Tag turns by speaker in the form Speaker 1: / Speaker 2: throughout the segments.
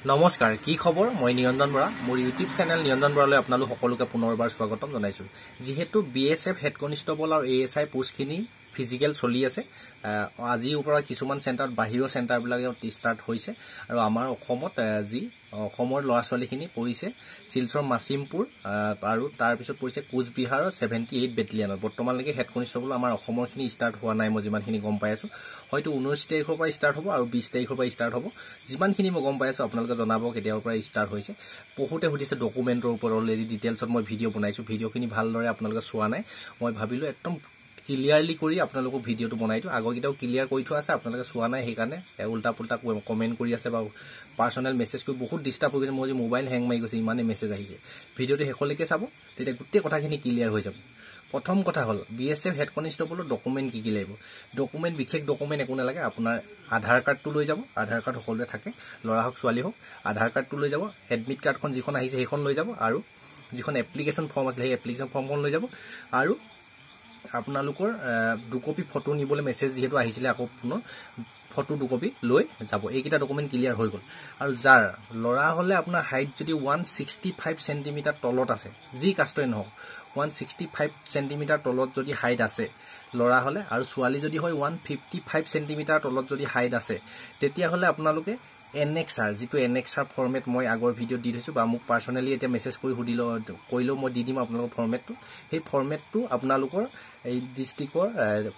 Speaker 1: নমস্কাৰ কি খবৰ মই নিৰঞ্জন বৰা মোৰ ইউটিউব চেনেল নিৰঞ্জন বৰালৈ আপোনালোক সকলোকে পুনৰবাৰ স্বাগতম জনাইছো যেহেতু বিএসএফ হেড কনষ্টেবল আৰু এএসআই পোষ্টখিনি ফিজিক্যাল চলি আছে আজি ওপৰত কিছুমান চেণ্টাৰত বাহিৰৰ চেণ্টাৰবিলাকে ষ্টাৰ্ট হৈছে আৰু আমাৰ অসমত যি অসমৰ ল'ৰা-ছোৱালীখিনি পৰিছে শিলচৰ মাছিমপুৰ আৰু তাৰ পিছত পৰিছে কোচবিহাৰৰ 78 বেটেলিয়নত বৰ্তমানলৈকে হেড কনষ্টেবল আমাৰ অসমৰখিনি ষ্টাৰ্ট হোৱা নাই মই যিমানখিনি গম পাই আছো হয়তো 19 তাৰিখৰ পৰা ষ্টাৰ্ট হ'ব আৰু 20 তাৰিখৰ পৰা ষ্টাৰ্ট হ'ব যিমানখিনি মই গম পাই আছো আপোনালোকে জনাব কেতিয়াৰ পৰা ষ্টাৰ্ট হৈছে বহুতে সুধিছে ডকুমেন্টৰ ওপৰত অলৰেডি ডিটেইলছত মই ভিডিঅ' বনাইছো ভিডিঅ'খিনি ভালদৰে আপোনালোকে চোৱা নাই মই ভাবিলো একদম ক্লিয়াৰলি কৰি আপোনালোকক ভিডিঅ'টো বনাই দিও আগকিটাও ক্লিয়াৰ কৰি থোৱা আছে আপোনালোকে চোৱা নাই সেইকাৰণে উল্টা পুল্টা কমেন্ট কৰি আছে বা পাৰ্সোনাল মেছেজ কৰি বহুত ডিস্টাৰ্ব হৈ গৈছে মোৰ যে মোবাইল হেং মাৰি গৈছে ইমানে মেছেজ আহিছে ভিডিঅ'টো হেকলৈকে চাব তেতিয়া গোটেই কথাখিনি ক্লিয়াৰ হৈ যাব প্ৰথম কথা হল বিএসএফ হেড কনষ্টেবলৰ ডকুমেন্ট কি লাগিব ডকুমেন্ট বিশেষ ডকুমেন্ট একো নালাগে আপোনাৰ আধাৰ কাৰ্ডটো লৈ যাব আধাৰ কাৰ্ড সকলোৱে থাকে লৰা হক ছোৱালী হক আধাৰ কাৰ্ডটো লৈ যাব এডমিট কাৰ্ডখন যিখন আহিছে সেইখন লৈ যাব আৰু যিখন এপ্লিকেশন ফৰ্ম আছে সেই এপ্লিকেশন ফৰ্মখন লৈ যাব আৰু আপোনালোকৰ দুকপি ফটো নিবলৈ মেছেজ যেহেতু আহিছিলে আকৌ পুনৰ ফটো দুকপি লৈ যাব এইকিটা ডকুমেন্ট ক্লিয়াৰ হৈ গল আৰু যাৰ লৰা হলে আপোনাৰ হাইট যদি 165 সেন্টিমিটাৰ তলত আছে যি কাষ্টই নহওক 165 সেন্টিমিটাৰ তলত যদি হাইট আছে লৰা হলে আৰু ছোৱালী যদি হয় 155 সেন্টিমিটাৰ তলত যদি হাইট আছে তেতিয়া হলে আপোনালোকে এনএক্সআৰ যেটো এনএক্সআৰ ফৰমেট মই আগৰ ভিডিঅ দি থৈছো বা মোক পাৰ্সোনালি এটা মেছেজ কৰি হুদিলো কইলো মই দি দিম আপোনালোকৰ ফৰমেটটো সেই ফৰমেটটো আপোনালোকৰ এই ডিস্ট্ৰিক্টৰ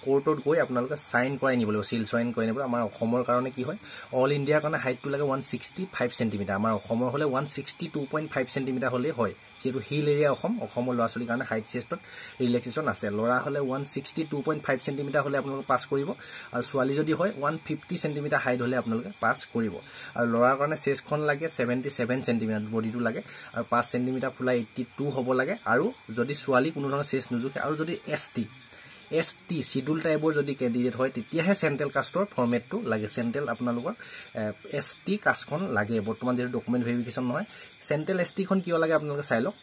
Speaker 1: কোৰ্টত গৈ আপোনালোকে সাইন কৰাই নিব লাগিব সিল সাইন কৰাই নিব আমাৰ অসমৰ কাৰণে কি হয় অল ইন্ডিয়াৰ কাৰণে হাইটটো লাগে 165 সেন্টিমিটাৰ আমাৰ অসমৰ হলে 162.5 সেন্টিমিটাৰ হলে হয় যেটো হিল এৰিয়া অসমৰ ল'ৰা-ছোৱালীৰ কাৰণে হাইট চেষ্টত ৰিলেক্সেশন আছে লৰা হলে 162.5 সেন্টিমিটাৰ হলে আপোনালোকে পাস কৰিব আৰু ছোৱালী যদি হয় 150 সেন্টিমিটাৰ হাইট হলে আপোনালোকে পাস কৰিব আৰু লৰাৰ কাৰণে চেষ্টখন লাগে 77 সেন্টিমিটাৰ বডিটো লাগে আৰু 5 সেন্টিমিটাৰ ফুলা 82 হ'ব লাগে আৰু যদি ছোৱালী কোনো ধৰণৰ চেষ্ট নুজুখে আৰু যদি এসটি শিডিউল টাইপৰ যদি ক্যান্ডিডেট হয় তেতিয়াহে সেন্ট্ৰেল কাষ্টৰ ফৰমেটটো লাগে সেন্ট্ৰেল আপোনালোকৰ এসটি কাষ্টখন লাগে বৰ্তমান যে ডকুমেন্ট ভেৰিফিকেশন নহয় সেন্ট্ৰেল এসটি খন কিয় লাগে আপোনালোকে চাই লওক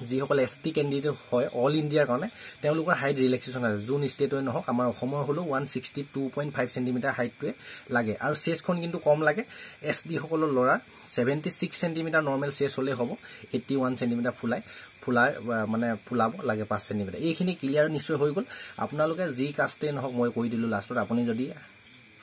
Speaker 1: যিসকল এসটি ক্যান্ডিডেট হয় অল ইন্ডিয়াৰ কাৰণে তেওঁলোকৰ হাইট ৰিলেক্সেশন আছে জোন ষ্টেটৰ নহওক আমাৰ অসমৰ হলো 162.5 সেন্টিমিটাৰ হাইটটোৱে লাগে আৰু চেষ্টখন কিন্তু কম লাগে এসডি সকলৰ লৰা 76 সেন্টিমিটাৰ নৰমাল চেষ্ট হলে হ'ব 81 সেন্টিমিটাৰ ফুলাই মানে ফুলাব লাগে 5 সেন্টিমিটাৰ এইখিনি ক্লিয়াৰ নিশ্চয় হৈ গল আপোনালোকে যি কাষ্টে নহওক মই কৈ দিলো লাষ্টত আপুনি যদি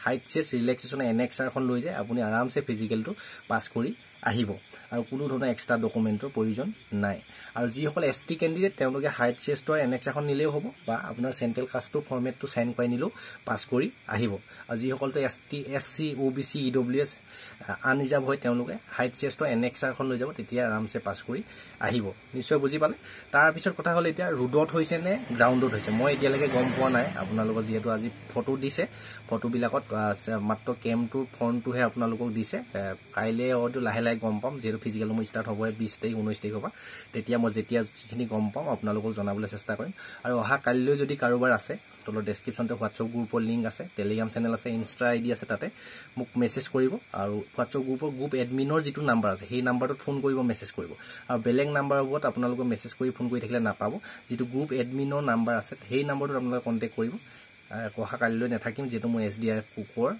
Speaker 1: হাইট চেষ্ট ৰিলেক্সেশন এনএক্সআৰ খন লৈ যায় আপুনি আৰামছে ফিজিক্যালটো পাস কৰি আহিব আৰু কোনো ধৰণৰ এক্সট্ৰা ডকুমেন্টৰ প্ৰয়োজন নাই আৰু যিসকল এসটি ক্যান্ডিডেট তেওঁলোকে হাইট চেষ্টৰ এনএক্সআৰ খন নিলেও হ'ব বা আপোনাৰ সেন্ট্ৰেল কাষ্টৰ ফৰমেটটো সাইন কৰি নিলেও পাস কৰি আহিব আৰু যিসকলটো ST SC OBC EWS unreserved হয় তেওঁলোকে হাইট চেষ্টৰ এনএক্সআৰ খন লৈ যাব তেতিয়া আৰামছে পাস কৰি আহিব নিশ্চয় বুজি পালে তাৰ পিছত কথা হল এতিয়া ৰোডত হৈছে নে গ্ৰাউণ্ডত হৈছে মই এতিয়ালৈকে গম পোৱা নাই আপোনালোকৰ যেহেতু আজি ফটো দিছে ফটোবিলাকত মাত্ৰ কেমটোৰ ফ্ৰণ্টটোহে আপোনালোকক দিছে কাইলে হয়তো লাহে লাহে গম পাম যেহেতু ফিজিক্যাল মই ষ্টাৰ্ট হ'ব 20 তাৰিখ 19 তাৰিখ পৰা তেতিয়া মই যেতিয়া যিখিনি গম পাম আপোনালোকক জনাবলৈ চেষ্টা কৰিম আৰু অহা কালিলৈ যদি কাৰোবাৰ আছে তলৰ ডেসক্ৰিপচনতে হোৱাটছআপ গ্ৰুপৰ লিংক আছে টেলিগ্ৰাম চেনেল আছে ইনষ্টা আইডি আছে তাতে মোক মেছেজ কৰিব আৰু হোৱাটছআপ গ্ৰুপ এডমিনৰ যেটো নাম্বাৰ আছে সেই নাম্বাৰটোত ফোন কৰিব মেছেজ কৰিব আৰু বেলেগ নাম্বাৰৰ ওপৰত আপোনালোকে মেছেজ কৰি ফোন কৰি থাকিলে নাপাব যেটো গ্ৰুপ এডমিনৰ নাম্বাৰ আছে সেই নাম্বাৰটোত আপোনালোকে কন্টাক্ট কৰিব অহা কালিলৈ নাথাকিম যেটো মই এসডিআৰ কুকৰ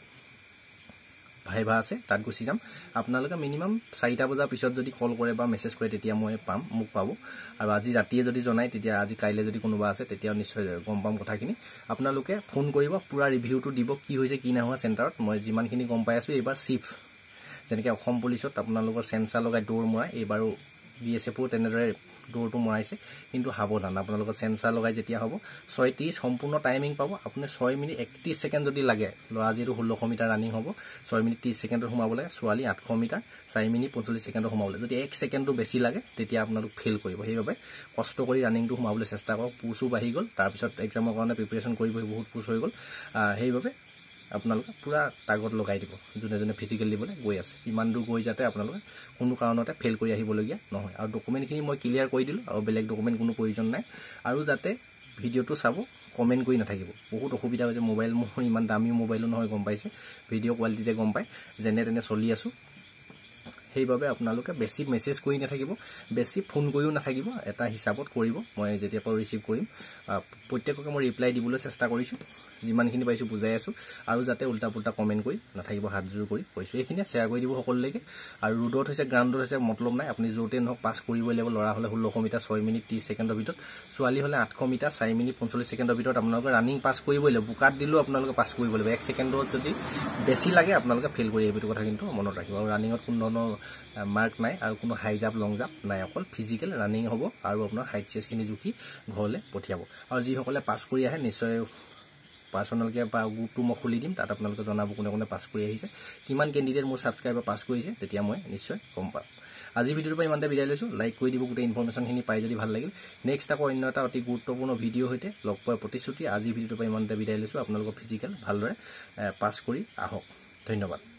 Speaker 1: ভাইভা আছে তাত গুছি যাম আপোনালোকে মিনিমাম 4টা বজাৰ পিছত যদি কল কৰে বা মেছেজ কৰে তেতিয়া মই পাম মোক পাব আৰু আজি ৰাতিয়ে যদি জনাই তেতিয়া আজি কাইলে যদি কোনোবা আছে তেতিয়া নিশ্চয় গম পাম কথাখিনি আপোনালোকে ফোন কৰিব পুৰা ৰিভিউটো দিব কি হৈছে কি না হোৱা চেণ্টাৰত মই যিমানখিনি গম পাই আছো এবাৰ চিফ যেনেকৈ অসম পুলিচত আপোনালোকৰ সেন্সাৰ লগাই দৌৰ মৰাই এবাৰো বিএসএফও তেনেদৰে দৌৰটো মৰাইছে কিন্তু সাৱধান আপোনালোকৰ সেন্সাৰ লগাই যেতিয়া হ'ব 6:30 সম্পূৰ্ণ টাইমিং পাব আপুনি 6 মিনিট 31 সেকেন্ড যদি লাগে লৰা যেটো 1600 মিটাৰ ৰানিং হ'ব 6 মিনিট 30 সেকেন্ডত সোমাব লাগে ছোৱালী 800 মিটাৰ 4 মিনিট 45 সেকেন্ডত সোমাব লাগে যদি 1 সেকেন্ডটো বেছি লাগে তেতিয়া আপোনালোক ফেল কৰিব সেইবাবে কষ্ট কৰি ৰানিংটো সোমাবলৈ চেষ্টা কৰক পুশো বাঢ়ি গল তাৰ পিছত এক্সামৰ কাৰণে প্ৰিপাৰেচন কৰিব বহুত পুশ হৈ গল সেইবাবে আপোনালোকে পুৰা টাগত লগাই দিব জনে ফিজিক্যাল দিবলৈ গৈ আছে ইমান দূৰ গৈ যাতে আপোনালোকে কোনো কাৰণতে ফেল কৰি আহিবলগীয়া নহয় আৰু ডকুমেন্টখিনি মই ক্লিয়াৰ কৰি দিলো আৰু বেলেগ ডকুমেন্ট কোনো প্ৰয়োজন নাই আৰু যাতে ভিডিঅটো চাব কমেন্ট কৰি নাথাকিব বহুত অসুবিধা হৈছে মোবাইল মোৰ ইমান দামী মোবাইলো নহয় গম পাইছে ভিডিঅ' কোৱালিটিতে গম পায় যেনে তেনে চলি আছো সেইবাবে আপোনালোকে বেছি মেছেজ কৰি নাথাকিব বেছি ফোন কৰিও নাথাকিব এটা হিচাপত কৰিব মই যেতিয়া ৰিচিভ কৰিম প্ৰত্যেককে মই ৰিপ্লাই দিবলৈ চেষ্টা কৰিছো যিমানখিনি পাইছোঁ বুজাই আছোঁ আৰু যাতে উল্টা পুল্টা কমেণ্ট কৰি নাথাকিব হাতযোৰ কৰি কৈছোঁ এইখিনিয়ে শ্বেয়াৰ কৰি দিব সকলোলৈকে আৰু ৰোডত হৈছে গ্ৰাউণ্ডত হৈছে মতলব নাই আপুনি য'তে নহওক পাছ কৰিবই লাগিব ল'ৰা হ'লে 1600 মিটাৰ 6 মিনিট 30 ছেকেণ্ডৰ ভিতৰত ছোৱালী হ'লে 800 মিটাৰ 4 মিনিট 45 ছেকেণ্ডৰ ভিতৰত আপোনালোকে ৰানিং পাছ কৰিবই লাগিব বোকাত দিলেও আপোনালোকে পাছ কৰিব লাগিব 1 ছেকেণ্ডত যদি বেছি লাগে আপোনালোকে ফেইল কৰি আহিব এইটো কথা কিন্তু মনত ৰাখিব আৰু ৰানিঙত কোনো ধৰণৰ মাৰ্ক নাই আৰু কোনো হাই জাম্প লং জাম্প নাই অকল ফিজিকেল ৰানিং হ'ব আৰু আপোনাৰ হাইট চেষ্টখিনি জুখি ঘৰলৈ পঠিয়াব আৰু যিসকলে পাছ কৰি আহে নিশ্চয় পাৰ্চনেলকৈ বা গ্ৰুপটো মই খুলি দিম তাত আপোনালোকে জনাব কোনে কোনে পাছ কৰি আহিছে কিমান কেণ্ডিডেট মোৰ ছাবস্ক্ৰাইবাৰ পাছ কৰিছে তেতিয়া মই নিশ্চয় গম পাম আজি ভিডিঅ'টোৰ পৰা ইমানতে বিদায় লৈছোঁ লাইক কৰি দিব গোটেই ইনফৰমেশ্যনখিনি পাই যদি ভাল লাগিল নেক্সট আকৌ অন্য এটা অতি গুৰুত্বপূৰ্ণ ভিডিঅ' সৈতে লগ পোৱাৰ প্ৰতিশ্ৰুতি আজি ভিডিঅ'টোৰ পৰা ইমানতে বিদায় লৈছোঁ আপোনালোকৰ ফিজিকেল ভালদৰে পাছ কৰি আহক ধন্যবাদ